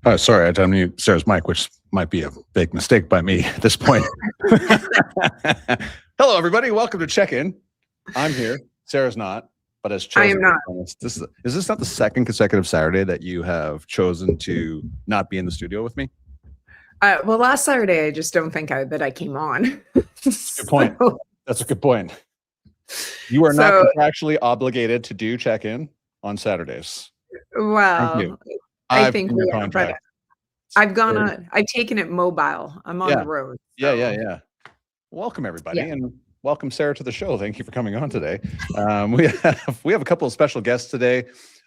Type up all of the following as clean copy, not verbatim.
Oh, sorry, I didn't mute Sarah's mic, which might be a big mistake by me at this point. Hello, everybody. Welcome to Check-In. I'm here. Sarah's not, but has chosen. I am not. Is this not the second consecutive Saturday that you have chosen to not be in the studio with me? Well, last Saturday, I just don't think that I came on. Good point. That's a good point. You are not contractually obligated to do Check-In on Saturdays. Well, I think we are, but I've gone on. I've taken it mobile. I'm on the road. So. Yeah. Welcome everybody, and welcome Sarah to the show. Thank you for coming on today. We have a couple of special guests today.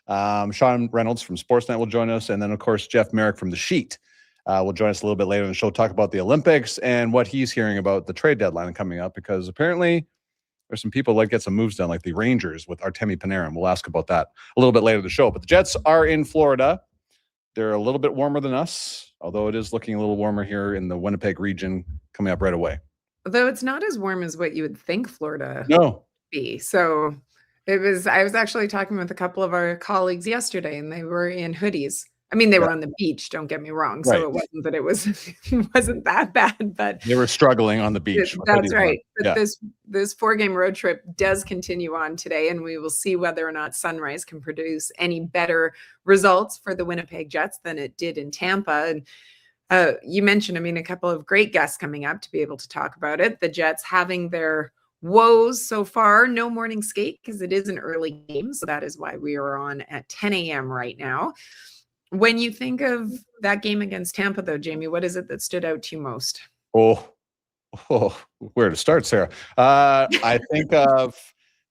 Sean Reynolds from Sportsnet will join us, and then of course Jeff Marek from The Sheet will join us a little bit later in the show. Talk about the Olympics and what he's hearing about the trade deadline coming up, because apparently there's some people that get some moves done, like the Rangers with Artemi Panarin. We'll ask about that a little bit later in the show. But the Jets are in Florida. They're a little bit warmer than us, although it is looking a little warmer here in the Winnipeg region coming up right away. Although it's not as warm as what you would think Florida would be. So I was actually talking with a couple of our colleagues yesterday, and they were in hoodies. I mean, they were on the beach, don't get me wrong. So it wasn't that it wasn't that bad, but they were struggling on the beach. That's right. But this 4-game road trip does continue on today, and we will see whether or not Sunrise can produce any better results for the Winnipeg Jets than it did in Tampa. And you mentioned, a couple of great guests coming up to be able to talk about it. The Jets having their woes so far. No morning skate because it is an early game. So that is why we are on at 10 a.m. right now. When you think of that game against Tampa, though, Jamie, what is it that stood out to you most? Oh, where to start, Sarah? I think of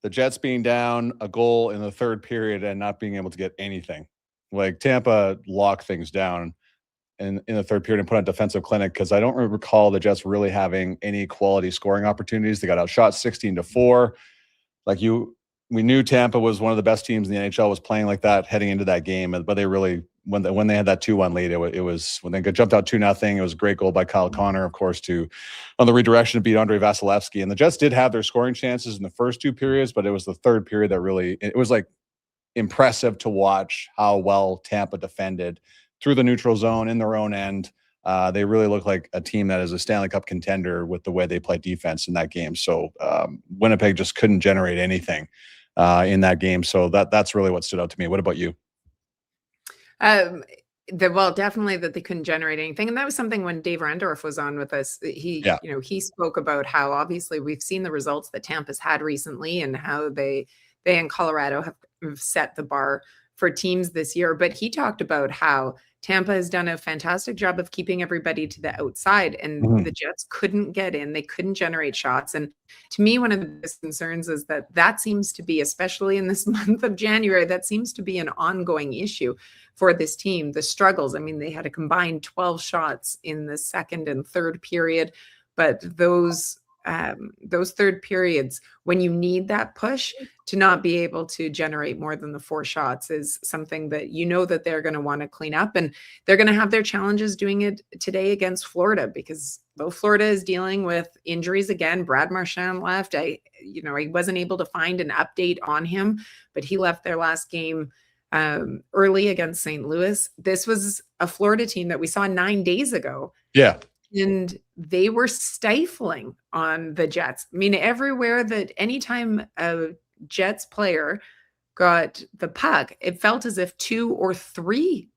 the Jets being down a goal in the third period and not being able to get anything. Like Tampa locked things down in the third period and put on defensive clinic, because I don't recall the Jets really having any quality scoring opportunities. They got outshot 16-4. We knew Tampa was one of the best teams in the NHL, was playing like that heading into that game, but they really, when they had that 2-1 lead, it was when they jumped out 2-0. It was a great goal by Kyle Connor, of course, on the redirection to beat Andrei Vasilevsky. And the Jets did have their scoring chances in the first two periods, but it was the third period that really, it was like impressive to watch how well Tampa defended through the neutral zone in their own end. They really look like a team that is a Stanley Cup contender with the way they play defense in that game. So Winnipeg just couldn't generate anything in that game. So that's really what stood out to me. What about you? Well, definitely that they couldn't generate anything. And that was something when Dave Randorf was on with us, he spoke about how obviously we've seen the results that Tampa's had recently and how they in Colorado have set the bar for teams this year. But he talked about how Tampa has done a fantastic job of keeping everybody to the outside, and the Jets couldn't get in. They couldn't generate shots. And to me, one of the biggest concerns is that seems to be, especially in this month of January, that seems to be an ongoing issue for this team. The struggles. They had a combined 12 shots in the second and third period, but those third periods, when you need that push, to not be able to generate more than the 4 shots is something that that they're going to want to clean up, and they're going to have their challenges doing it today against Florida, because though Florida is dealing with injuries again, Brad Marchand left. I wasn't able to find an update on him, but he left their last game early against St. Louis. This was a Florida team that we saw 9 days ago. Yeah. And they were stifling on the Jets. Everywhere that anytime a Jets player got the puck, it felt as if 2 or 3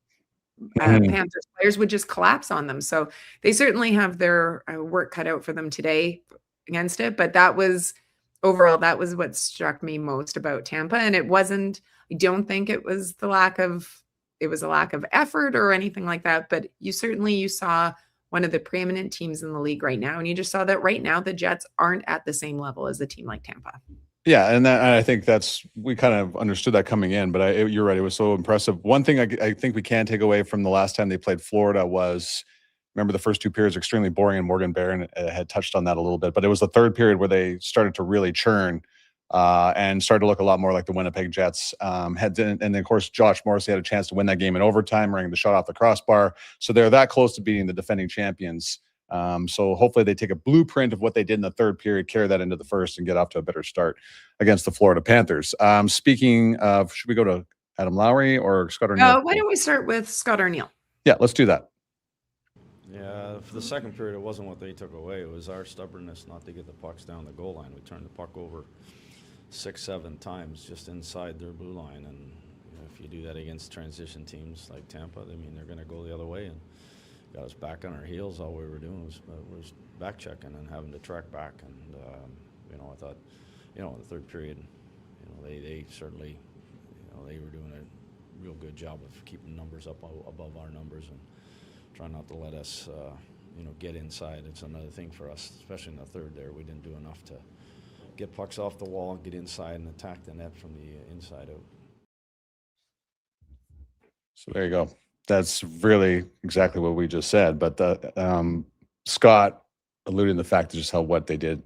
Panthers players would just collapse on them. So they certainly have their work cut out for them today against it. But that was what struck me most about Tampa. And I don't think it was a lack of effort or anything like that. But you saw one of the preeminent teams in the league right now. And you just saw that right now the Jets aren't at the same level as a team like Tampa. Yeah, and I think we kind of understood that coming in, but you're right. It was so impressive. One thing I think we can take away from the last time they played Florida was, remember the first 2 periods were extremely boring, and Morgan Barron had touched on that a little bit, but it was the third period where they started to really churn and started to look a lot more like the Winnipeg Jets. And then, of course, Josh Morrissey had a chance to win that game in overtime, running the shot off the crossbar. So they're that close to beating the defending champions. So hopefully they take a blueprint of what they did in the third period, carry that into the first, and get off to a better start against the Florida Panthers. Speaking of, should we go to Adam Lowry or Scott Arniel? Why don't we start with Scott Arniel? Yeah, let's do that. Yeah, for the second period, it wasn't what they took away. It was our stubbornness not to get the pucks down the goal line. We turned the puck over 6-7 times just inside their blue line, and if you do that against transition teams like Tampa, I mean, they're going to go the other way, and got us back on our heels. All we were doing was back checking and having to track back, and I thought, the third period, they certainly, they were doing a real good job of keeping numbers up above our numbers and trying not to let us, get inside. It's another thing for us, especially in the third there. We didn't do enough to get pucks off the wall, get inside, and attack the net from the inside out. So there you go. That's really exactly what we just said. But Scott alluding to the fact of just what they did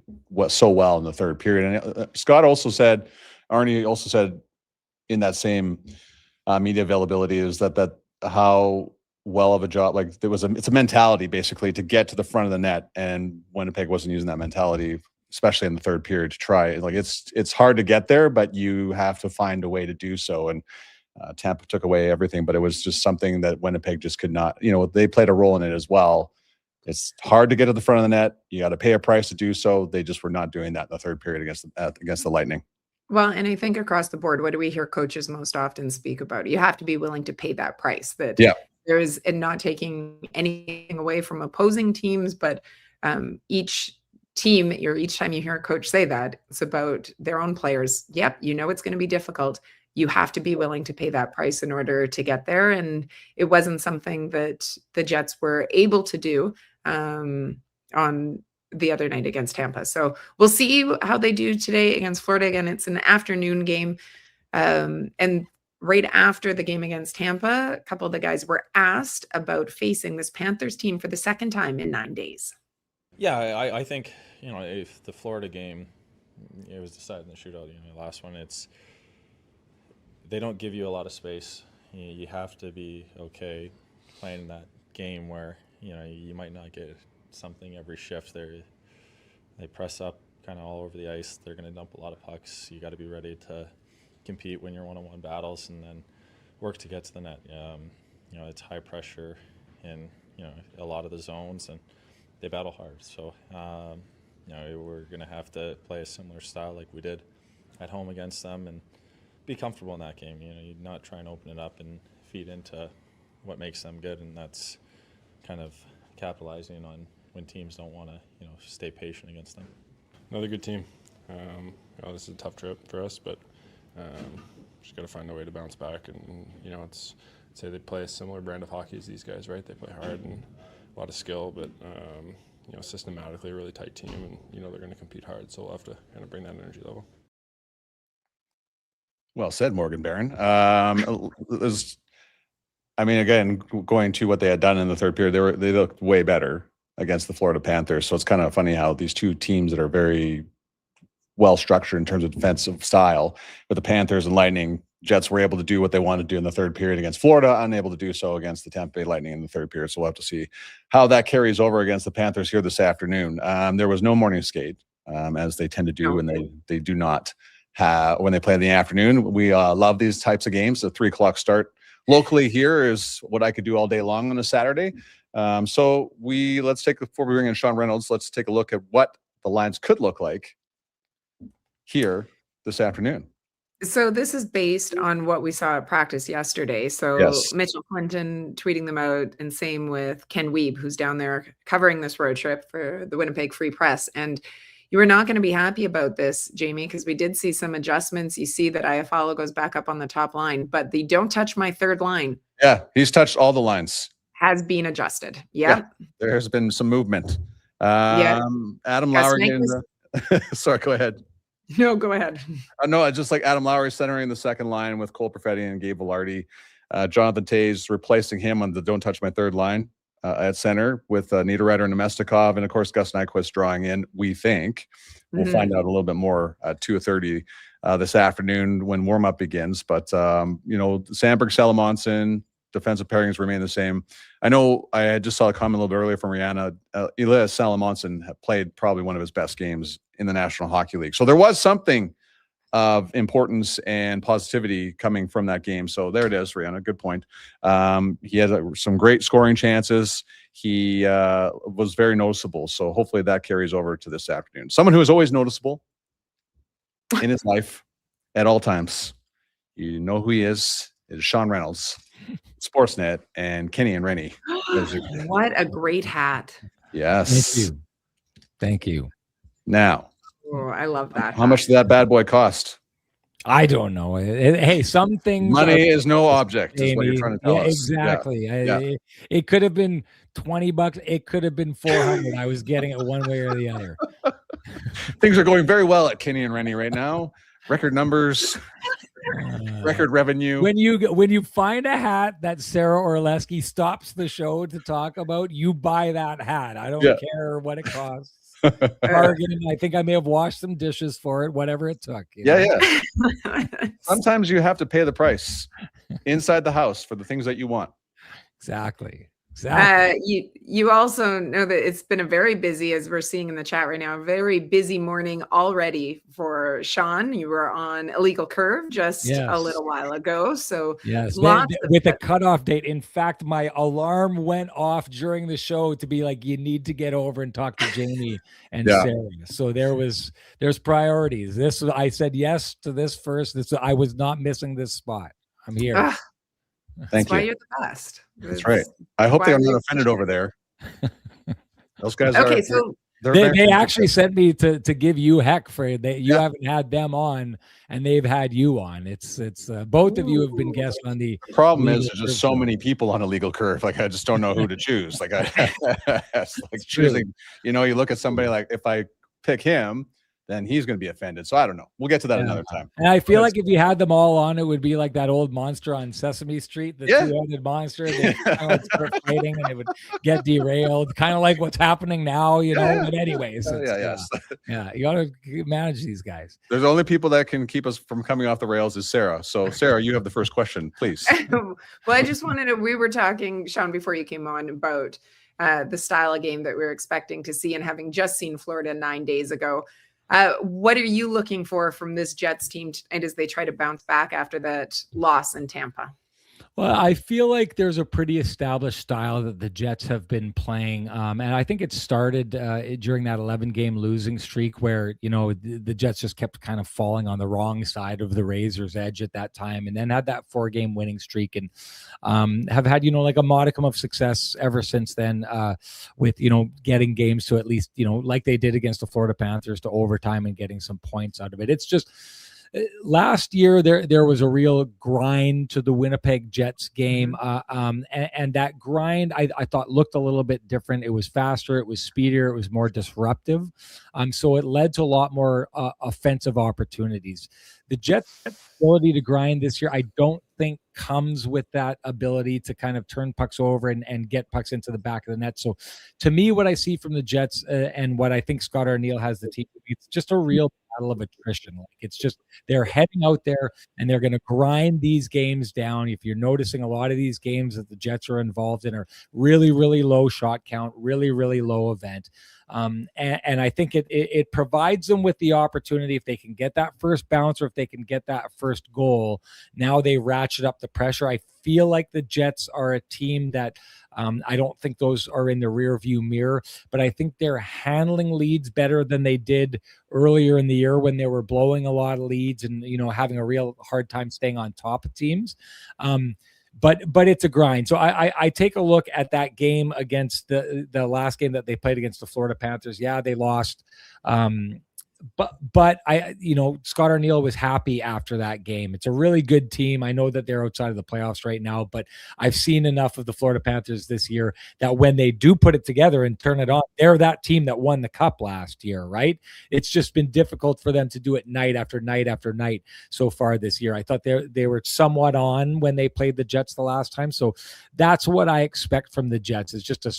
so well in the third period. And Scott also said, Arnie also said in that same media availability is that how well of a job, like it's a mentality basically to get to the front of the net, and Winnipeg wasn't using that mentality, especially in the third period, to try. Like it's hard to get there, but you have to find a way to do so. And Tampa took away everything, but it was just something that Winnipeg just could not. They played a role in it as well. It's hard to get to the front of the net. You got to pay a price to do so. They just were not doing that in the third period against the Lightning. Well, and I think across the board, what do we hear coaches most often speak about? You have to be willing to pay that price. That there is, and not taking anything away from opposing teams, but each team, each time you hear a coach say that, it's about their own players. Yep, it's going to be difficult. You have to be willing to pay that price in order to get there. And it wasn't something that the Jets were able to do on the other night against Tampa. So we'll see how they do today against Florida. Again, it's an afternoon game. And right after the game against Tampa, a couple of the guys were asked about facing this Panthers team for the second time in 9 days. Yeah, I think, if the Florida game, it was decided in the shootout, the last one, they don't give you a lot of space. You have to be okay playing that game where, you might not get something every shift. They press up kind of all over the ice. They're going to dump a lot of pucks. You got to be ready to compete when you're one-on-one battles, and then work to get to the net. It's high pressure in a lot of the zones, and they battle hard. So we're going to have to play a similar style like we did at home against them, and be comfortable in that game. You not try and open it up and feed into what makes them good, and that's kind of capitalizing on when teams don't want to stay patient against them. Another good team. This is a tough trip for us, but just got to find a way to bounce back. And say they play a similar brand of hockey as these guys, right? They play hard and a lot of skill, but systematically a really tight team, and they're going to compete hard. So we'll have to kind of bring that energy level. Well said, Morgan Barron. Again, going to what they had done in the third period, they looked way better against the Florida Panthers. So it's kind of funny how these two teams that are very well structured in terms of defensive style, with the Panthers and Lightning, Jets were able to do what they wanted to do in the third period against Florida, unable to do so against the Tampa Bay Lightning in the third period. So we'll have to see how that carries over against the Panthers here this afternoon. There was no morning skate, as they tend to do when they do not when they play in the afternoon. We love these types of games. The 3:00 start locally here is what I could do all day long on a Saturday. So before we bring in Sean Reynolds, let's take a look at what the lines could look like here this afternoon. So this is based on what we saw at practice yesterday. So Yes. Mitchell Clinton tweeting them out, and same with Ken Wiebe, who's down there covering this road trip for the Winnipeg Free Press. And you are not going to be happy about this, Jamie, because we did see some adjustments. You see that Iafallo goes back up on the top line, but the don't touch my third line. Yeah, he's touched all the lines. Has been adjusted. Yep. Yeah, there's been some movement. Adam Gus Lowry. Nyquist- Sorry, go ahead. No, go ahead. No, I just like Adam Lowry centering the second line with Cole Perfetti and Gabe Vilardi. Jonathan Toews replacing him on the don't touch my third line at center with Niederreiter and Nemestikov, and of course Gus Nyquist drawing in. We think we'll find out a little bit more at 2:30 this afternoon when warm-up begins. But Sandberg, Salamonson, defensive pairings remain the same. I know I just saw a comment a little bit earlier from Rihanna. Elias Salamonson played probably one of his best games in the National Hockey League. So there was something of importance and positivity coming from that game. So there it is, Rihanna. Good point. He had some great scoring chances. He was very noticeable. So hopefully that carries over to this afternoon. Someone who is always noticeable in his life at all times. You know who he is. It is Sean Reynolds, Sportsnet, and Kenny and Rennie. What a great hat. Yes. Thank you. Now, Oh, I love that. how much did that bad boy cost? I don't know. Hey, some things. Money is no object, is what you're trying to tell us. Exactly. Yeah. It could have been $20. It could have been $400. I was getting it one way or the other. Things are going very well at Kenny and Rennie right now. Record numbers, record revenue. When you find a hat that Sara Orlesky stops the show to talk about, you buy that hat. I don't care what it costs. Bargaining. I think I may have washed some dishes for it, whatever it took. Yeah. Sometimes you have to pay the price inside the house for the things that you want. Exactly. You also know that it's been a very busy, as we're seeing in the chat right now, a very busy morning already for Sean. You were on Illegal Curve just a little while ago. So with a cutoff date. In fact, my alarm went off during the show to be like, you need to get over and talk to Jamie and Sara. So there's priorities. I said yes to this first. I was not missing this spot. I'm here. Thank you. Why you're the best. That's right. I hope they're not offended over there. Those guys are. Okay, so they actually sent me to give you heck for that. You haven't had them on, and they've had you on. It's both of you have been guests on the. The problem is there's just so many people on Illegal Curve. Like I just don't know who to choose. Like it's like choosing. You look at somebody like if I pick him, then he's going to be offended. So I don't know. We'll get to that another time. And I feel like if you had them all on, it would be like that old monster on Sesame Street, the two-headed monster. They kind of start fighting and it would get derailed, kind of like what's happening now, But anyways, you got to manage these guys. There's only people that can keep us from coming off the rails is Sara. So Sara, you have the first question, please. Well, I just wanted to. We were talking, Sean, before you came on about the style of game that we were expecting to see, and having just seen Florida 9 days ago. What are you looking for from this Jets team and as they try to bounce back after that loss in Tampa? Well, I feel like there's a pretty established style that the Jets have been playing. And I think it started during that 11-game losing streak where, the Jets just kept kind of falling on the wrong side of the razor's edge at that time, and then had that 4-game winning streak and have had, like a modicum of success ever since then with, getting games to at least, like they did against the Florida Panthers to overtime and getting some points out of it. It's just last year there was a real grind to the Winnipeg Jets game, and that grind I thought looked a little bit different. It was faster, it was speedier, it was more disruptive, so it led to a lot more offensive opportunities. The Jets' ability to grind this year, I don't think comes with that ability to kind of turn pucks over and get pucks into the back of the net. So to me, what I see from the Jets and what I think Scott Arniel has the team, it's just a real battle of attrition. Like it's just they're heading out there and they're going to grind these games down. If you're noticing, a lot of these games that the Jets are involved in are really, really low shot count, really, really low event. And I think it provides them with the opportunity, if they can get that first bounce or if they can get that first goal, now they ratchet up the pressure. I feel like the Jets are a team that I don't think those are in the rear view mirror, but I think they're handling leads better than they did earlier in the year when they were blowing a lot of leads and, having a real hard time staying on top of teams. But it's a grind. So I take a look at that game against the last game that they played against the Florida Panthers. Yeah, they lost. But Scott Arniel was happy after that game. It's a really good team. I know that they're outside of the playoffs right now, but I've seen enough of the Florida Panthers this year that when they do put it together and turn it on, they're that team that won the cup last year, right? It's just been difficult for them to do it night after night after night so far this year. I thought they were somewhat on when they played the Jets the last time. So that's what I expect from the Jets. It's just a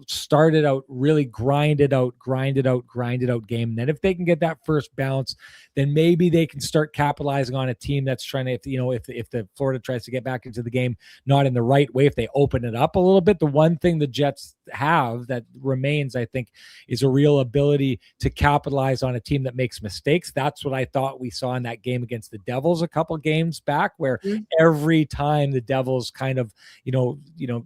started out really grinded out game. And then if they can get that that first bounce, then maybe they can start capitalizing on a team that's trying to, if the Florida tries to get back into the game, not in the right way, if they open it up a little bit. The one thing the Jets have that remains, I think, is a real ability to capitalize on a team that makes mistakes. That's what I thought we saw in that game against the Devils a couple games back, where every time the Devils kind of,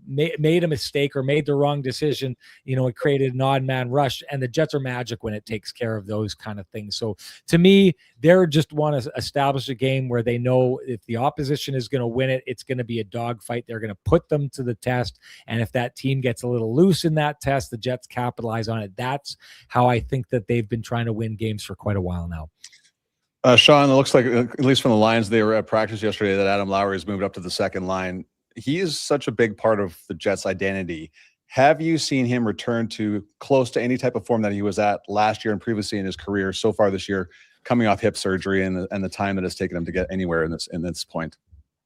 made a mistake or made the wrong decision, it created an odd man rush, and the Jets are magic when it takes care of those kind of things. So to me, they're just want to establish a game where they know if the opposition is going to win it, it's going to be a dogfight. They're going to put them to the test. And if that team gets a little loose in that test, the Jets capitalize on it. That's how I think that they've been trying to win games for quite a while now. Sean, it looks like, at least from the lines, they were at practice yesterday, that Adam Lowry has moved up to the second line. He is such a big part of the Jets' identity. Have you seen him return to close to any type of form that he was at last year and previously in his career so far this year, coming off hip surgery and the time that it's taken him to get anywhere in this point?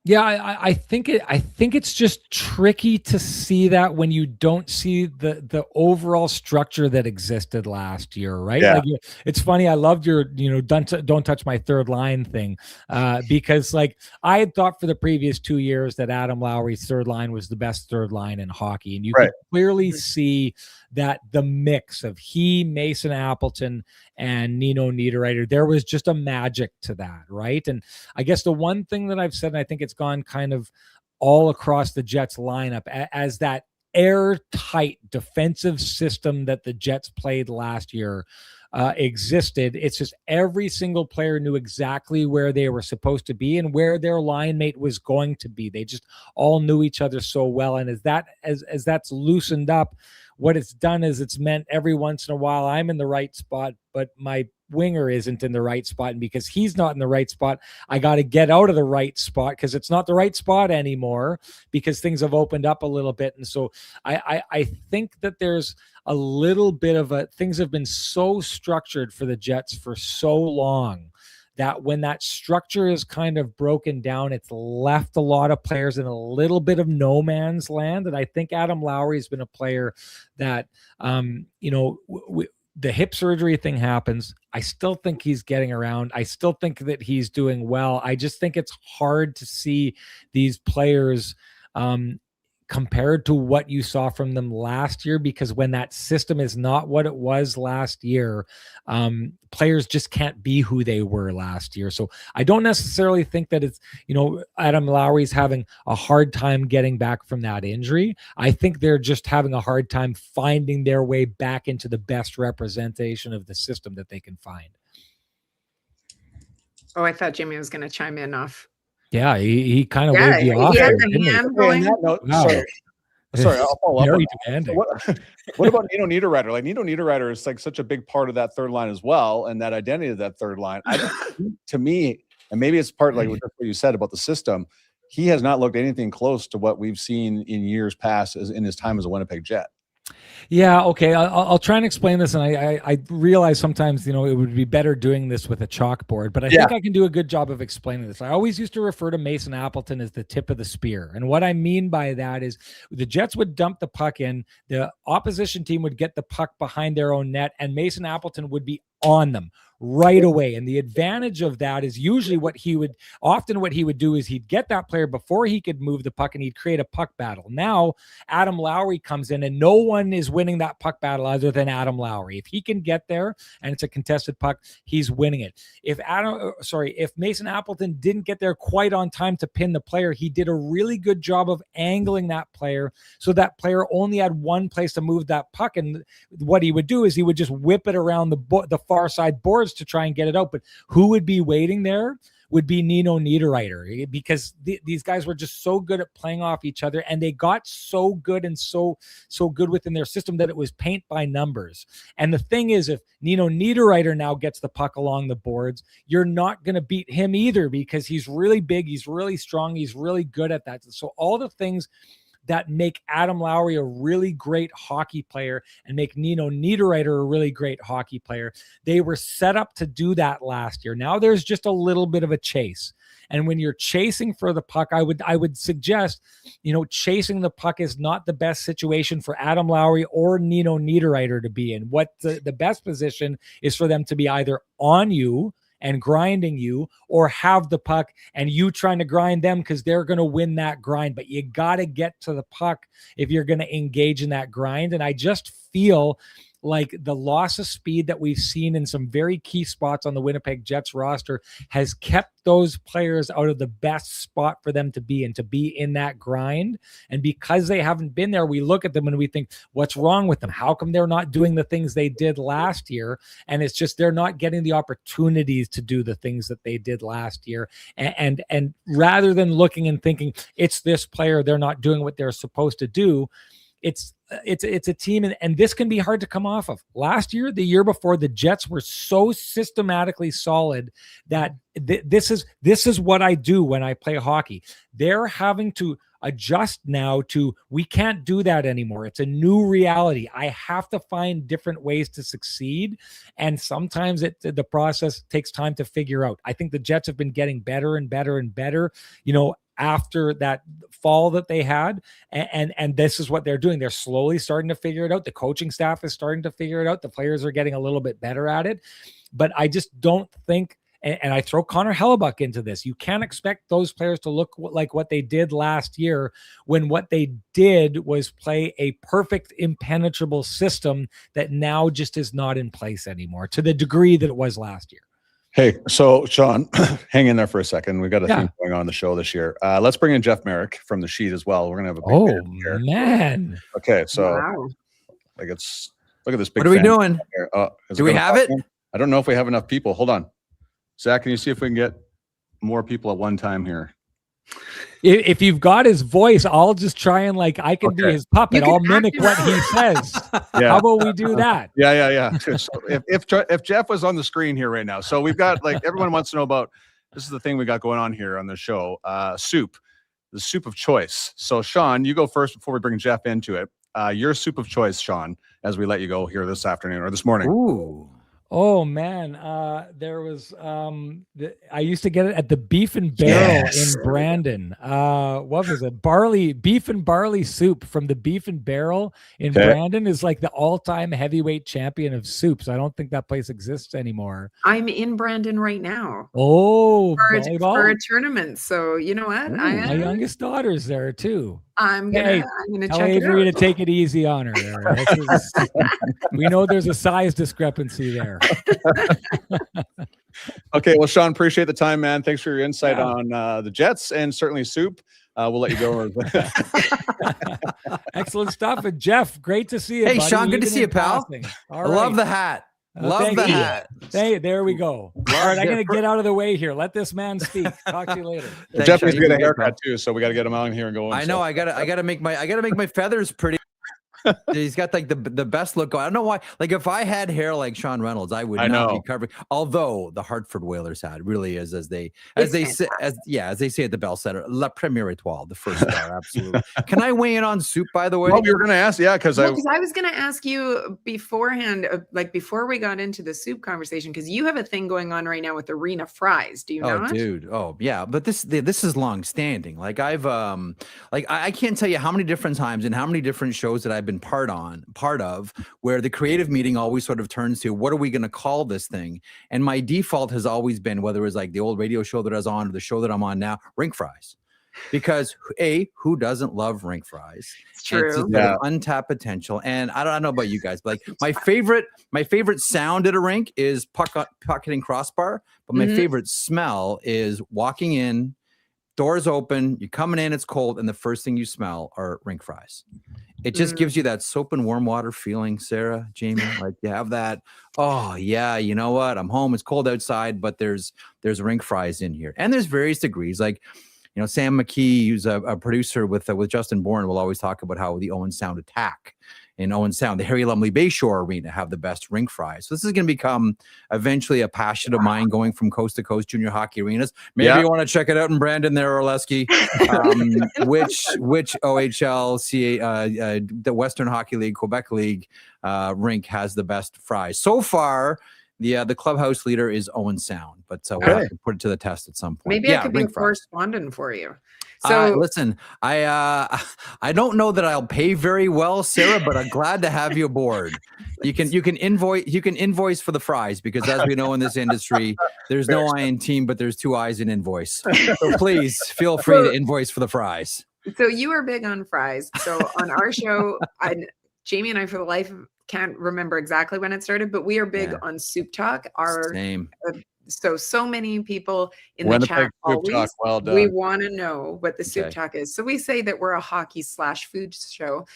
Yeah, I think it's just tricky to see that when you don't see the overall structure that existed last year, right? Yeah. Like, it's funny. I loved your don't touch my third line thing, because like I had thought for the previous 2 years that Adam Lowry's third line was the best third line in hockey, and you could clearly see that the mix of Mason Appleton and Nino Niederreiter, there was just a magic to that, right? And I guess the one thing that I've said, and I think it's gone kind of all across the Jets lineup, as that airtight defensive system that the Jets played last year existed. It's just every single player knew exactly where they were supposed to be and where their line mate was going to be. They just all knew each other so well. And as that's loosened up, what it's done is it's meant every once in a while I'm in the right spot, but my winger isn't in the right spot. And because he's not in the right spot, I got to get out of the right spot because it's not the right spot anymore because things have opened up a little bit. And so I think that there's a little bit of things have been so structured for the Jets for so long that when that structure is kind of broken down, it's left a lot of players in a little bit of no man's land. And I think Adam Lowry has been a player that, the hip surgery thing happens. I still think he's getting around. I still think that he's doing well. I just think it's hard to see these players compared to what you saw from them last year, because when that system is not what it was last year, players just can't be who they were last year. So I don't necessarily think that it's, Adam Lowry's having a hard time getting back from that injury. I think they're just having a hard time finding their way back into the best representation of the system that they can find. Oh, I thought Jamie was going to chime in off. Yeah, he kind of waved you off. He had there, the hand Wow. going. Sorry, I'll follow up. Very demanding. What about Nino Niederreiter? Like, Nino Niederreiter is like such a big part of that third line as well, and that identity of that third line. To me, and maybe it's part like what you said about the system, he has not looked anything close to what we've seen in years past in his time as a Winnipeg Jet. Yeah, okay. I'll try and explain this, and I realize sometimes it would be better doing this with a chalkboard, but I think I can do a good job of explaining this. I always used to refer to Mason Appleton as the tip of the spear, and what I mean by that is the Jets would dump the puck in, the opposition team would get the puck behind their own net, and Mason Appleton would be on them right away. And the advantage of that is usually what he would do is he'd get that player before he could move the puck and he'd create a puck battle. Now Adam Lowry comes in and no one is winning that puck battle other than Adam Lowry. If he can get there and it's a contested puck, he's winning it. If Mason Appleton didn't get there quite on time to pin the player, he did a really good job of angling that player so that player only had one place to move that puck. And what he would do is he would just whip it around the far side boards to try and get it out. But who would be waiting there would be Nino Niederreiter, because these guys were just so good at playing off each other, and they got so good and so good within their system that it was paint by numbers. And the thing is, if Nino Niederreiter now gets the puck along the boards, you're not going to beat him either, because he's really big, he's really strong, he's really good at that. So all the things that make Adam Lowry a really great hockey player and make Nino Niederreiter a really great hockey player, they were set up to do that last year. Now there's just a little bit of a chase. And when you're chasing for the puck, I would suggest, chasing the puck is not the best situation for Adam Lowry or Nino Niederreiter to be in. What the best position is for them to be either on you and grinding you, or have the puck and you trying to grind them, because they're going to win that grind. But you got to get to the puck if you're going to engage in that grind. And I just feel like the loss of speed that we've seen in some very key spots on the Winnipeg Jets roster has kept those players out of the best spot for them to be in that grind. And because they haven't been there, we look at them and we think, what's wrong with them? How come they're not doing the things they did last year? And it's just, they're not getting the opportunities to do the things that they did last year. And rather than looking and thinking it's this player, they're not doing what they're supposed to do. It's a team, and this can be hard to come off of. Last year, the year before, the Jets were so systematically solid that this is what I do when I play hockey. They're having to adjust now to, we can't do that anymore. It's a new reality. I have to find different ways to succeed, and sometimes the process takes time to figure out. I think the Jets have been getting better and better and better, after that fall that they had. And this is what they're doing. They're slowly starting to figure it out. The coaching staff is starting to figure it out. The players are getting a little bit better at it. But I just don't think, and I throw Connor Hellebuck into this, you can't expect those players to look like what they did last year, when what they did was play a perfect, impenetrable system that now just is not in place anymore to the degree that it was last year. Hey, so Sean, hang in there for a second. We've got a theme going on the show this year. Let's bring in Jeff Marek from the Sheet as well. We're gonna have a big fan here. Man. Okay, so look at this big. What are we doing? Do we have it? I don't know if we have enough people. Hold on, Zach. Can you see if we can get more people at one time here? If you've got his voice, I'll just try and I can be his puppet. I'll mimic what he says. Yeah. How about we do that? Yeah. So if Jeff was on the screen here right now, so we've got everyone wants to know about, this is the thing we got going on here on the show. Soup, the soup of choice. So Sean, you go first before we bring Jeff into it. Your soup of choice, Sean, as we let you go here this afternoon or this morning. Ooh. Oh man, there was I used to get it at the Beef and Barrel in Brandon. What was it? Beef and barley soup from the Beef and Barrel in Brandon is like the all-time heavyweight champion of soups. I don't think that place exists anymore. I'm in Brandon right now. Oh, for a tournament. So you know what? My youngest daughter's there too. I'm gonna tell check Avery it out. to take it easy on her. We know there's a size discrepancy there. Okay, well, Sean, appreciate the time, man. Thanks for your insight on the Jets and certainly soup. We'll let you go. Excellent stuff. And Jeff, great to see you. Hey, buddy. Sean, good to see you, pal. I love the hat. Love the hat. Hey, there we go. All right, I'm going to get out of the way here. Let this man speak. Talk to you later. Jeff needs to get a haircut too, so we got to get him on here and go. I know. I gotta make my feathers pretty. He's got the best look. I don't know why. If I had hair like Sean Reynolds, I would not be covering. Although the Hartford Whalers had really is as they say at the Bell Center, La Première Étoile, the first star. Absolutely. Can I weigh in on soup, by the way? Oh, you were going to ask, because I was going to ask you beforehand, before we got into the soup conversation, because you have a thing going on right now with Arena Fries. Do you not? Dude. Oh, yeah. But this is long standing. I can't tell you how many different times and how many different shows that I've been part of where the creative meeting always sort of turns to, what are we going to call this thing? And my default has always been, whether it was the old radio show that I was on or the show that I'm on now, rink fries. Because who doesn't love rink fries? It's true. It's untapped potential. And I don't know about you guys, but my favorite sound at a rink is puck hitting crossbar. But my favorite smell is walking in, doors open, you're coming in, it's cold, and the first thing you smell are rink fries. It just gives you that soap and warm water feeling, Sarah, Jamie. You have that. Oh yeah, you know what? I'm home. It's cold outside, but there's rink fries in here, and there's various degrees. Sam McKee, who's a producer with Justin Bourne, will always talk about how the Owen Sound Attack in Owen Sound, the Harry Lumley Bayshore Arena, have the best rink fries. So this is going to become eventually a passion of mine, going from coast to coast junior hockey arenas. Maybe you want to check it out in Brandon there, Orleski. Which OHL, the Western Hockey League, Quebec League rink has the best fries? So far, The clubhouse leader is Owen Sound, but we'll have to put it to the test at some point. Maybe I could be a correspondent for you. So listen, I don't know that I'll pay very well, Sarah, but I'm glad to have you aboard. You can invoice for the fries, because as we know in this industry, there's no I in team, but there's 2 I's in invoice. So please feel free to invoice for the fries. So you are big on fries. So on our show, Jamie and I, for the life of, can't remember exactly when it started, but we are big on soup talk. Same. So many people in the chat always, we want to know what the soup talk is. So we say that we're a hockey/food show.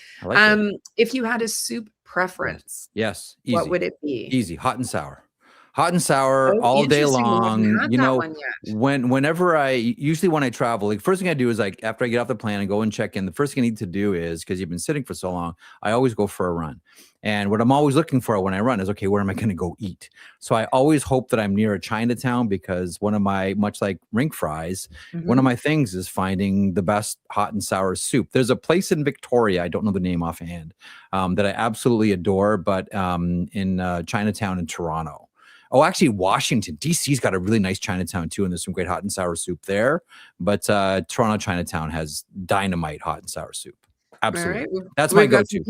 If you had a soup preference, yes, what would it be? Easy, hot and sour. Hot and sour all day long. You know, whenever usually when I travel, like first thing I do is like after I get off the plane and go and check in, the first thing I need to do is, because you've been sitting for so long, I always go for a run. And what I'm always looking for when I run is, okay, where am I going to go eat? So I always hope that I'm near a Chinatown, because one of my, much like rink fries, one of my things is finding the best hot and sour soup. There's a place in Victoria, I don't know the name offhand, that I absolutely adore, but in Chinatown in Toronto. Oh, actually, Washington, D.C.'s got a really nice Chinatown too, and there's some great hot and sour soup there. But Toronto Chinatown has dynamite hot and sour soup. Absolutely. Right. That's my go-to.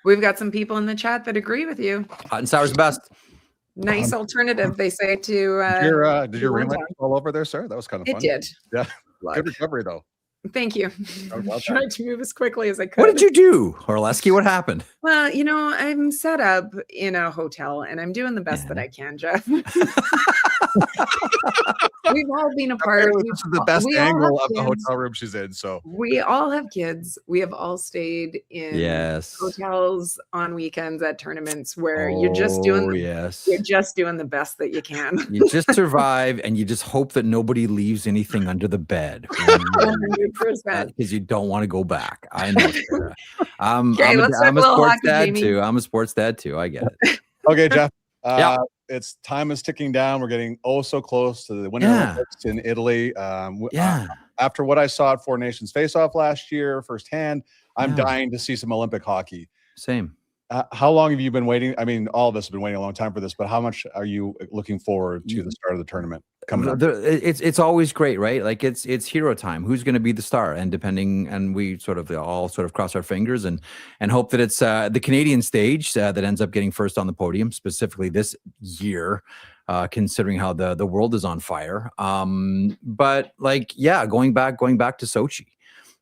We've got some people in the chat that agree with you. Hot and sour's the best. Nice alternative, they say, to... did your ring light all over there, sir? That was kind of fun. It did. Yeah. Good recovery, though. Thank you. I tried to move as quickly as I could. What did you do, Orleski? What happened? Well, you know, I'm set up in a hotel and I'm doing the best that I can, Jeff. We've all been apart. This is the best angle of the hotel room she's in. So we all have kids. We have all stayed in hotels on weekends at tournaments where you're just doing the best that you can. You just survive, and you just hope that nobody leaves anything under the bed. 100%. Because you don't want to go back. I know. I'm a sports dad too. I'm a sports dad too. I get it. Okay, Jeff. It's time is ticking down. We're getting so close to the Winter Olympics in Italy. After what I saw at Four Nations Face-Off last year firsthand, I'm dying to see some Olympic hockey. Same. How long have you been waiting? I mean, all of us have been waiting a long time for this, but how much are you looking forward to the start of the tournament coming up? It's always great, right? Like it's hero time. Who's going to be the star? And we all cross our fingers and hope that it's the Canadian stage that ends up getting first on the podium, specifically this year, considering how the world is on fire. But going back to Sochi.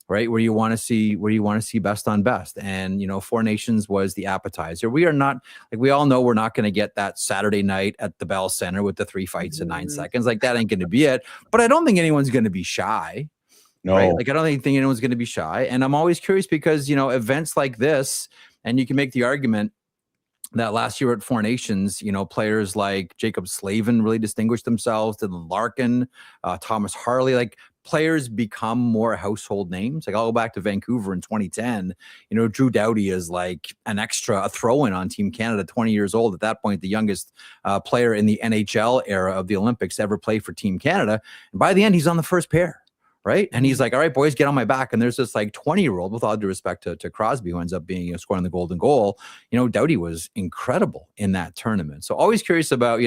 Right, where you want to see best on best, and Four Nations was the appetizer. We are not, like, we all know we're not going to get that Saturday night at the Bell Center with the 3 fights in 9 seconds. Like, that ain't going to be it. But I don't think anyone's going to be shy. No, right? Like, I don't think anyone's going to be shy. And I'm always curious because events like this, and you can make the argument that last year at Four Nations, players like Jacob Slavin really distinguished themselves. Dylan Larkin, Thomas Harley, like. Players become more household names. Like, I'll go back to Vancouver in 2010. Drew Doughty is like a throw-in on Team Canada, 20 years old. At that point, the youngest player in the NHL era of the Olympics to ever play for Team Canada. And by the end, he's on the first pair, right? And he's like, all right, boys, get on my back. And there's this like 20-year-old, with all due respect to Crosby, who ends up being scoring the golden goal. Doughty was incredible in that tournament. So always curious about,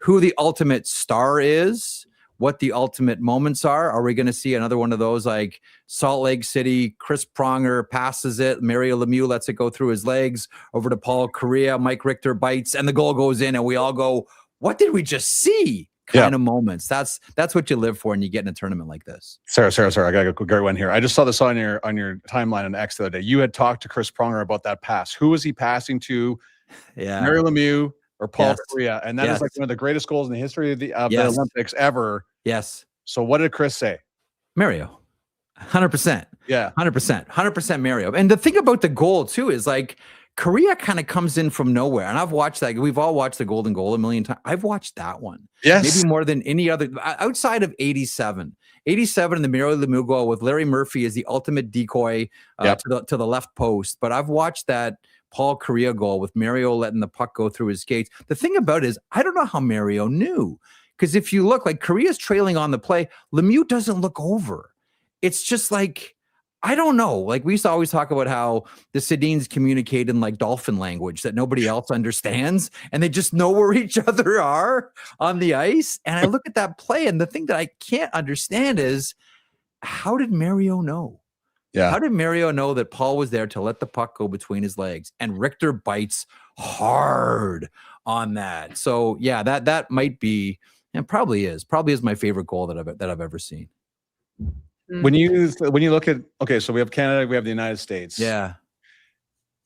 who the ultimate star is, what the ultimate moments are. Are we going to see another one of those like Salt Lake City, Chris Pronger passes it, Mario Lemieux lets it go through his legs over to Paul Correa, Mike Richter bites, and the goal goes in, and we all go, what did we just see? Kind of moments. That's what you live for, and you get in a tournament like this. Sarah, I gotta go great one here. I just saw this on your timeline on X the other day. You had talked to Chris Pronger about that pass. Who was he passing to? Mario Lemieux or Paul Correa? And that is like one of the greatest goals in the history of the Olympics ever. Yes. So what did Chris say? Mario. 100%. Yeah. 100% Mario. And the thing about the goal too is like Korea kind of comes in from nowhere. And I've watched that. We've all watched the golden goal a million times. I've watched that one. Yes. Maybe more than any other outside of 87. 87 and the Mario Lemieux goal with Larry Murphy as the ultimate decoy to the left post. But I've watched that Paul Correa goal with Mario letting the puck go through his skates. The thing about it is, I don't know how Mario knew. Because if you look, like, Korea's trailing on the play, Lemieux doesn't look over. It's just like, I don't know. Like, we used to always talk about how the Sedins communicate in like dolphin language that nobody else understands, and they just know where each other are on the ice. And I look at that play, and the thing that I can't understand is, how did Mario know? Yeah. How did Mario know that Paul was there to let the puck go between his legs? And Richter bites hard on that. So yeah, that might be, and probably is my favorite goal that I've ever seen. When you look at, okay, so we have Canada, we have the United States. Yeah.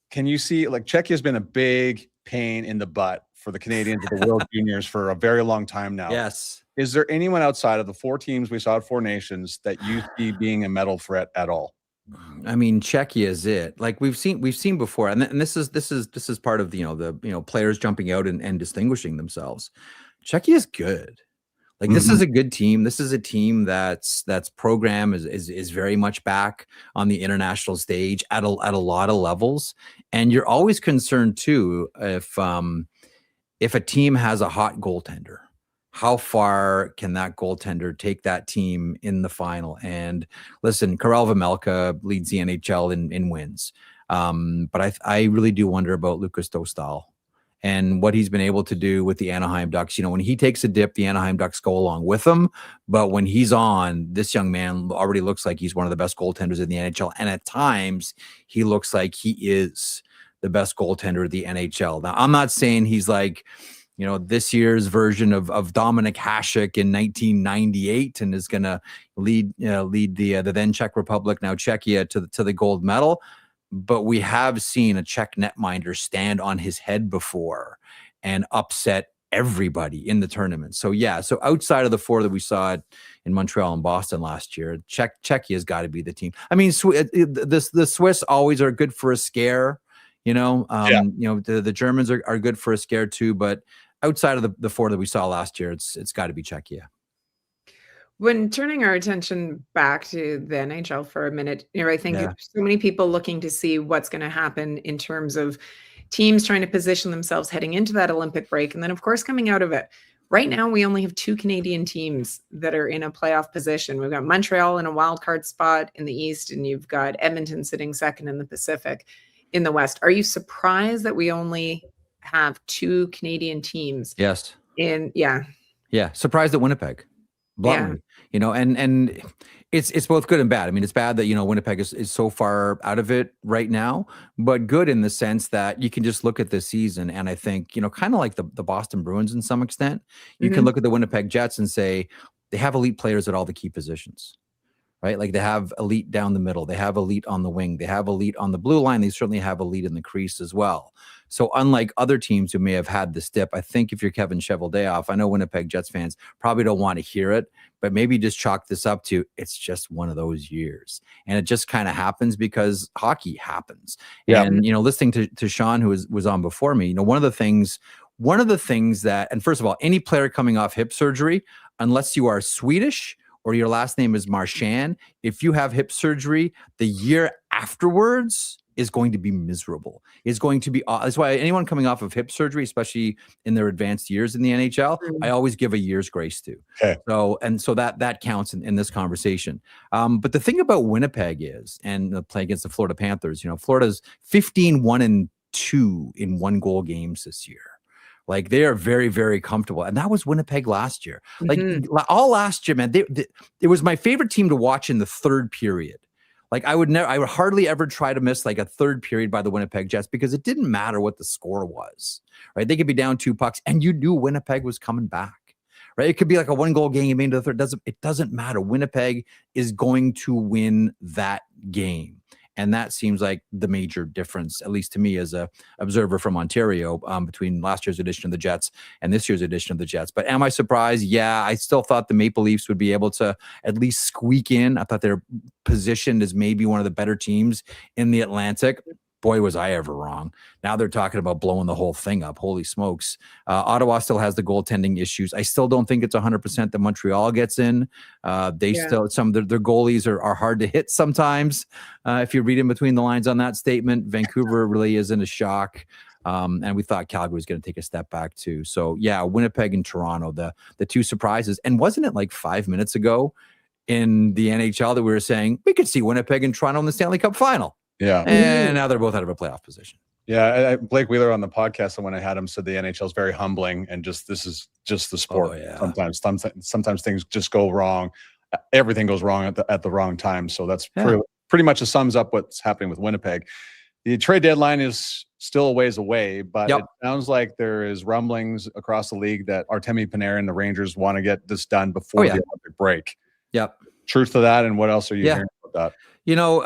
Can you see, like, Czechia's been a big pain in the butt for the Canadians at the World Juniors for a very long time now. Yes. Is there anyone outside of the 4 teams we saw at 4 Nations that you see being a medal threat at all? I mean, Czechia is it. Like, we've seen before, and this is part of the players jumping out and distinguishing themselves. Czechia is good. Like, this is a good team. This is a team that's program is very much back on the international stage at a lot of levels. And you're always concerned too if a team has a hot goaltender. How far can that goaltender take that team in the final? And listen, Karel Vejmelka leads the NHL in wins. But I really do wonder about Lukas Dostal and what he's been able to do with the Anaheim Ducks. When he takes a dip, the Anaheim Ducks go along with him. But when he's on, this young man already looks like he's one of the best goaltenders in the NHL. And at times, he looks like he is the best goaltender of the NHL. Now, I'm not saying he's like, this year's version of Dominik Hasek in 1998 and is going to lead the then Czech Republic, now Czechia, to the gold medal. But we have seen a Czech netminder stand on his head before and upset everybody in the tournament. So yeah, so outside of the 4 that we saw in Montreal and Boston last year, Czechia's got to be the team. I mean, the Swiss always are good for a scare. The Germans are good for a scare too. But outside of the 4 that we saw last year, it's got to be Czechia. When turning our attention back to the NHL for a minute, I think so many people looking to see what's going to happen in terms of teams trying to position themselves heading into that Olympic break. And then, of course, coming out of it. Right now, we only have 2 Canadian teams that are in a playoff position. We've got Montreal in a wild card spot in the East, and you've got Edmonton sitting second in the Pacific in the West. Are you surprised that we only have 2 Canadian teams? Yes. Yeah. Surprised at Winnipeg. Bluntly, and it's both good and bad. I mean, it's bad that, Winnipeg is so far out of it right now, but good in the sense that you can just look at this season. And I think, kind of like the Boston Bruins in some extent, you can look at the Winnipeg Jets and say they have elite players at all the key positions, right? Like, they have elite down the middle. They have elite on the wing. They have elite on the blue line. They certainly have elite in the crease as well. So unlike other teams who may have had this dip, I think if you're Kevin Cheveldayoff, I know Winnipeg Jets fans probably don't want to hear it, but maybe just chalk this up to it's just one of those years. And it just kind of happens because hockey happens. Yeah. And, listening to Sean, who was on before me, one of the things that, and first of all, any player coming off hip surgery, unless you are Swedish or your last name is Marchand, if you have hip surgery, the year afterwards is going to be miserable. It's going to be, that's why anyone coming off of hip surgery, especially in their advanced years in the NHL, I always give a year's grace to. Okay. So that counts in this conversation. But the thing about Winnipeg is, and the play against the Florida Panthers, Florida's 15-1-2 in 1-goal games this year. Like, they are very, very comfortable. And that was Winnipeg last year. Like, all last year, man, it was my favorite team to watch in the 3rd period. Like, I would hardly ever try to miss like a 3rd period by the Winnipeg Jets because it didn't matter what the score was, right? They could be down 2 pucks and you knew Winnipeg was coming back, right? It could be like a 1-goal game into the 3rd. It doesn't matter. Winnipeg is going to win that game. And that seems like the major difference, at least to me as a observer from Ontario, between last year's edition of the Jets and this year's edition of the Jets. But am I surprised? Yeah, I still thought the Maple Leafs would be able to at least squeak in. I thought they're positioned as maybe one of the better teams in the Atlantic. Boy, was I ever wrong. Now they're talking about blowing the whole thing up. Holy smokes. Ottawa still has the goaltending issues. I still don't think it's 100% that Montreal gets in. Still, some of their goalies are hard to hit sometimes. If you read in between the lines on that statement, Vancouver really isn't a shock. And we thought Calgary was going to take a step back too. So yeah, Winnipeg and Toronto, the 2 surprises. And wasn't it like 5 minutes ago in the NHL that we were saying we could see Winnipeg and Toronto in the Stanley Cup final. Yeah. And now they're both out of a playoff position. Yeah, Blake Wheeler on the podcast, and when I had him, said the NHL is very humbling, and this is just the sport. Oh, yeah. Sometimes things just go wrong. Everything goes wrong at the wrong time. So that's pretty much sums up what's happening with Winnipeg. The trade deadline is still a ways away, but it sounds like there is rumblings across the league that Artemi Panarin and the Rangers want to get this done before the Olympic break. Yep. Truth to that, and what else are you hearing about that? You know,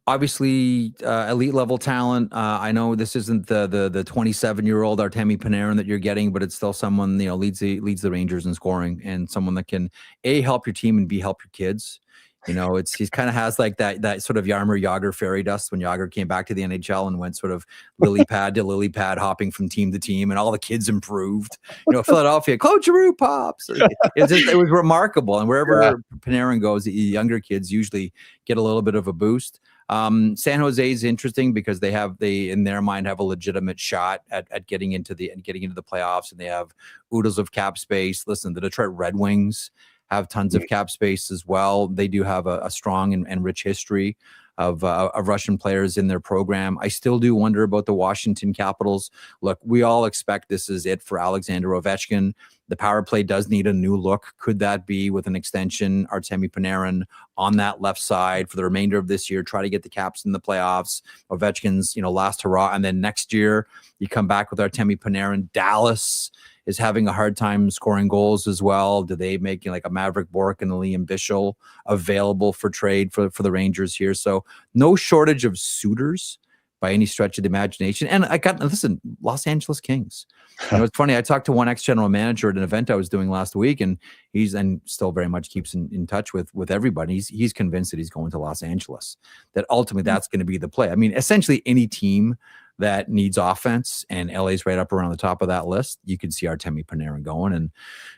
obviously, elite level talent. I know this isn't the 27-year-old Artemi Panarin that you're getting, but it's still someone, leads the Rangers in scoring, and someone that can help your team and help your kids. He's kind of has like that sort of Jaromir Jagr fairy dust when Jagr came back to the NHL and went sort of lily pad to lily pad, hopping from team to team, and all the kids improved. Philadelphia, Claude Giroux pops. It was remarkable. And wherever Panarin goes, the younger kids usually get a little bit of a boost. San Jose is interesting because they in their mind have a legitimate shot at getting into the playoffs, and they have oodles of cap space. Listen, the Detroit Red Wings have tons of cap space as well. They do have a strong and rich history of Russian players in their program. I still do wonder about the Washington Capitals. Look, we all expect this is it for Alexander Ovechkin. The power play does need a new look. Could that be with an extension, Artemi Panarin on that left side for the remainder of this year, try to get the Caps in the playoffs, Ovechkin's, last hurrah. And then next year you come back with Artemi Panarin. Dallas is having a hard time scoring goals as well. Do they make like a Maverick Bourque and a Liam Bichsel available for trade for the Rangers here? So no shortage of suitors by any stretch of the imagination. And listen, Los Angeles Kings. It's funny. I talked to one ex-general manager at an event I was doing last week, and he's still very much keeps in touch with everybody. He's convinced that he's going to Los Angeles, that ultimately that's going to be the play. I mean, essentially any team that needs offense, and LA's right up around the top of that list, you can see Artemi Panarin going, and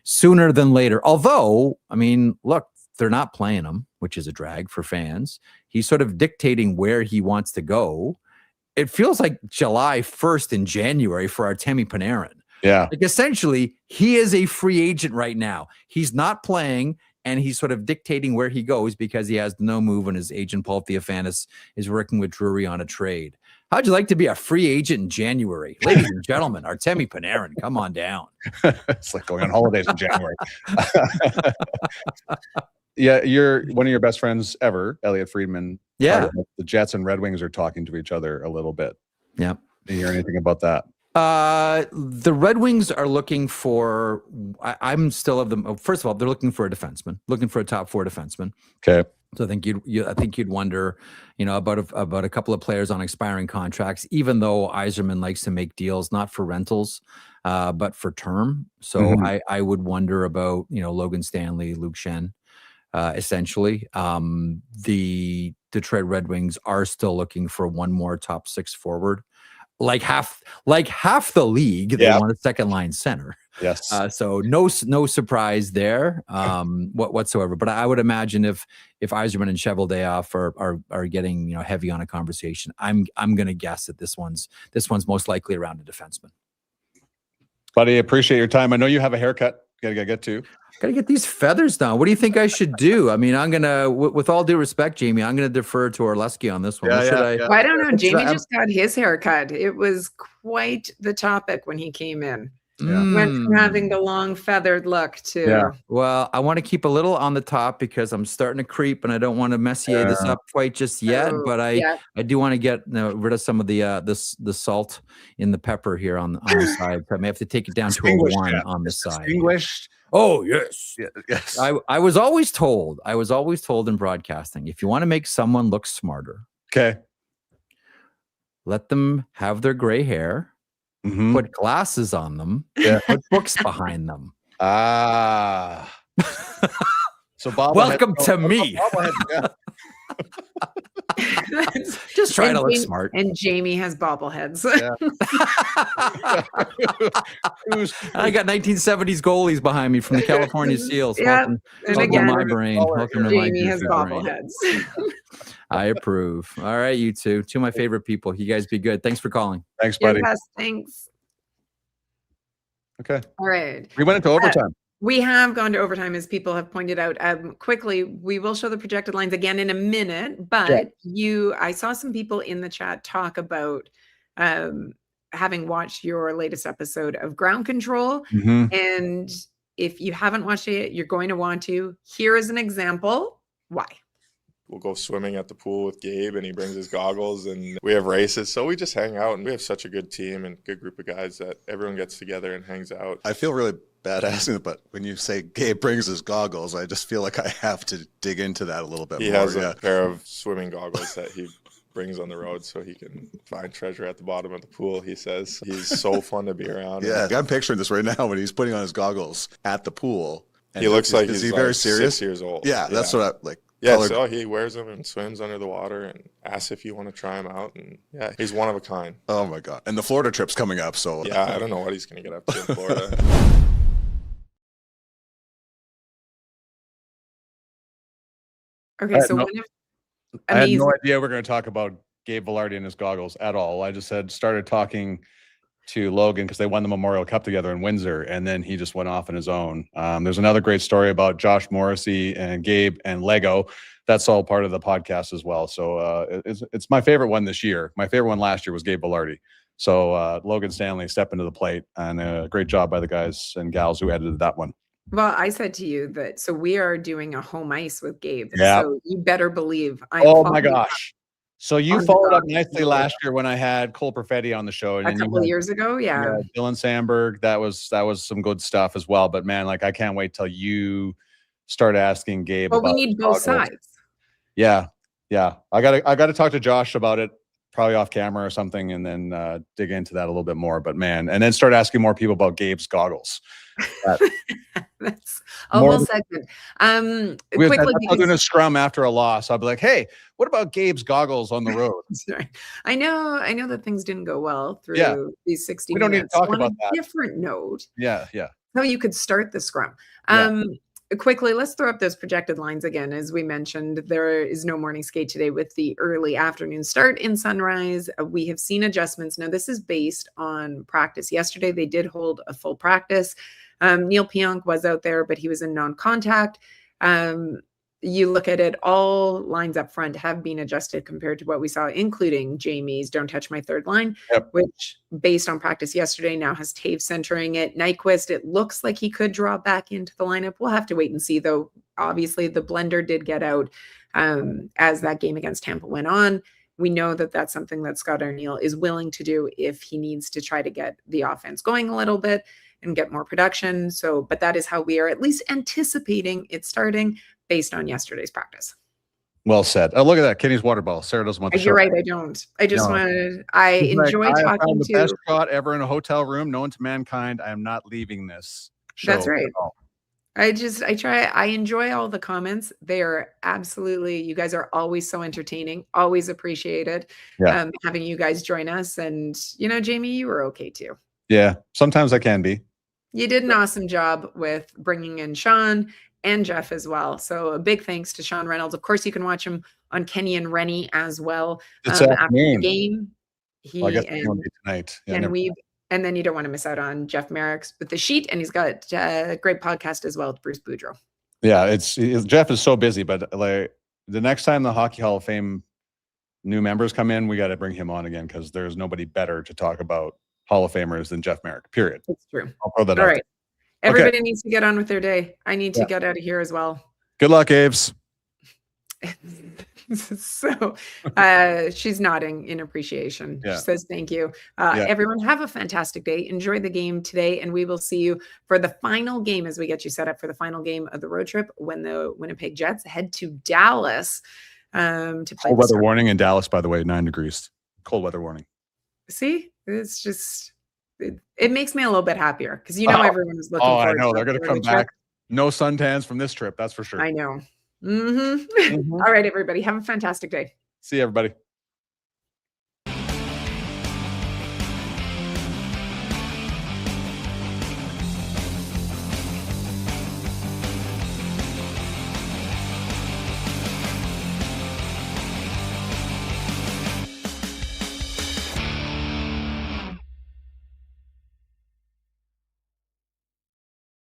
sooner than later. Although, I mean, look, they're not playing him, which is a drag for fans. He's sort of dictating where he wants to go. It feels like July 1st in January for Artemi Panarin. Yeah. Like essentially, he is a free agent right now. He's not playing, and he's sort of dictating where he goes because he has no move, and his agent, Paul Theophanis, is working with Drury on a trade. How'd you like to be a free agent in January? Ladies and gentlemen, Artemi Panarin, come on down. It's like going on holidays in January. Yeah, you're one of your best friends ever, Elliot Friedman. Yeah. The Jets and Red Wings are talking to each other a little bit. Yeah. Do you hear anything about that? The Red Wings are looking for, I'm still of them. First of all, they're looking for a defenseman, looking for a top 4 defenseman. Okay. So I think you'd wonder, about a couple of players on expiring contracts, even though Yzerman likes to make deals, not for rentals, but for term. So I would wonder about, Logan Stanley, Luke Shen, essentially. The Detroit Red Wings are still looking for one more top 6 forward. Like half the league, they want a second line center. Yes. So no surprise there whatsoever. But I would imagine if Yzerman and Cheveldayoff are getting heavy on a conversation, I'm going to guess that this one's most likely around a defenseman. Buddy, appreciate your time. I know you have a haircut. Gotta get to. Gotta get these feathers down. What do you think I should do? I mean, I'm gonna, with all due respect, Jamie, I'm gonna defer to Orleski on this one. Well, I don't know. Jamie just got his haircut. It was quite the topic when he came in. Went from having the long feathered look to. Yeah. Well, I want to keep a little on the top because I'm starting to creep, and I don't want to Messier this up quite just yet. But I do want to get rid of some of the salt in the pepper here on the side. So I may have to take it down to a 1 on the side. Distinguished. Oh yes, yes. I was always told in broadcasting, if you want to make someone look smarter, okay, let them have their gray hair. Put glasses on them. Yeah. Put books behind them. So Bob, welcome to me. Just trying to look smart. And Jamie has bobbleheads. Yeah. I got 1970s goalies behind me from the California Seals. Yeah. Welcome to my brain. Welcome to Jamie has bobbleheads. I approve. All right, you two of my favorite people. You guys be good. Thanks for calling. Thanks, buddy. Yes, thanks. Okay. All right. We went into overtime. We have gone to overtime, as people have pointed out. Quickly, we will show the projected lines again in a minute, but I saw some people in the chat talk about having watched your latest episode of Ground Control. And if you haven't watched it, you're going to want to. Here is an example. Why? We'll go swimming at the pool with Gabe, and he brings his goggles, and we have races. So we just hang out, and we have such a good team and good group of guys that everyone gets together and hangs out. I feel really bad asking it, but when you say Gabe brings his goggles, I just feel like I have to dig into that a little bit more. He has a pair of swimming goggles that he brings on the road so he can find treasure at the bottom of the pool, he says. He's so fun to be around. Yeah, I'm picturing this right now when he's putting on his goggles at the pool. He looks like is he's he very like serious? 6 years old. Yeah, that's what I like. Yeah, so he wears them and swims under the water and asks if you want to try him out. And yeah, he's one of a kind. Oh my God. And the Florida trip's coming up. So yeah, I don't know what he's going to get up to in Florida. Okay, so I had no idea we're going to talk about Gabe Vilardi and his goggles at all. I just started talking to Logan because they won the Memorial Cup together in Windsor, and then he just went off on his own. There's another great story about Josh Morrissey and Gabe and Lego. That's all part of the podcast as well. So it's my favorite one this year. My favorite one last year was Gabe Vilardi. So Logan Stanley stepped into the plate, and a great job by the guys and gals who edited that one. Well, I said to you that, so we are doing a home ice with Gabe. Yeah. So you better believe. Oh my gosh. So you followed up nicely last year when I had Cole Perfetti on the show. And a couple of years ago, yeah. Dylan Sandberg, that was some good stuff as well. But man, like I can't wait till you start asking Gabe. But we need both sides. Yeah, yeah. I gotta talk to Josh about it, probably off camera or something, and then dig into that a little bit more. But man, and then start asking more people about Gabe's goggles. That's a whole segment. Quickly, I'm doing a scrum after a loss. I'll be like, "Hey, what about Gabe's goggles on the road?" Sorry. I know that things didn't go well through these 60 minutes. We don't need to talk about that. Different note. Yeah. How you could start the scrum. Quickly, let's throw up those projected lines again. As we mentioned, there is no morning skate today with the early afternoon start in Sunrise. We have seen adjustments. Now, this is based on practice. Yesterday, they did hold a full practice. Neil Pionk was out there, but he was in non-contact. You look at it, all lines up front have been adjusted compared to what we saw, including Jamie's Don't Touch My Third Line, which based on practice yesterday now has Taves centering it. Nyquist, it looks like he could draw back into the lineup. We'll have to wait and see, though. Obviously, the blender did get out as that game against Tampa went on. We know that that's something that Scott Arniel is willing to do if he needs to try to get the offense going a little bit and get more production. So, but that is how we are at least anticipating it starting based on yesterday's practice. Well said. Oh, look at that. Kenny's water bottle. Sarah doesn't want the You're right. I don't. I just wanted, I enjoy talking the best shot ever in a hotel room known to mankind. I am not leaving this show. That's right. I enjoy all the comments. They are absolutely, you guys are always so entertaining, always appreciated having you guys join us. And, Jamie, you were okay too. Yeah, sometimes I can be. You did an awesome job with bringing in Sean and Jeff as well. So a big thanks to Sean Reynolds. Of course, you can watch him on Kenny and Rennie as well. It's after the game. I guess tonight. Yeah, and then you don't want to miss out on Jeff Marek's with the sheet, and he's got a great podcast as well with Bruce Boudreau. Yeah, Jeff is so busy, but like the next time the Hockey Hall of Fame new members come in, we got to bring him on again because there's nobody better to talk about Hall of Famers than Jeff Marek. Period. That's true. I'll throw that out. All right. There. Everybody needs to get on with their day. I need to get out of here as well. Good luck, Aves. So she's nodding in appreciation. She says thank you. Everyone have a fantastic day. Enjoy the game today, and we will see you for the final game as we get you set up for the final game of the road trip when the Winnipeg Jets head to Dallas to play. Cold weather warning in Dallas, by the way, 9 degrees. Cold weather warning. See, it's just it makes me a little bit happier because everyone is looking forward. I know they're going to come back. No suntans from this trip, that's for sure. I know. All right, everybody, have a fantastic day. See you, everybody.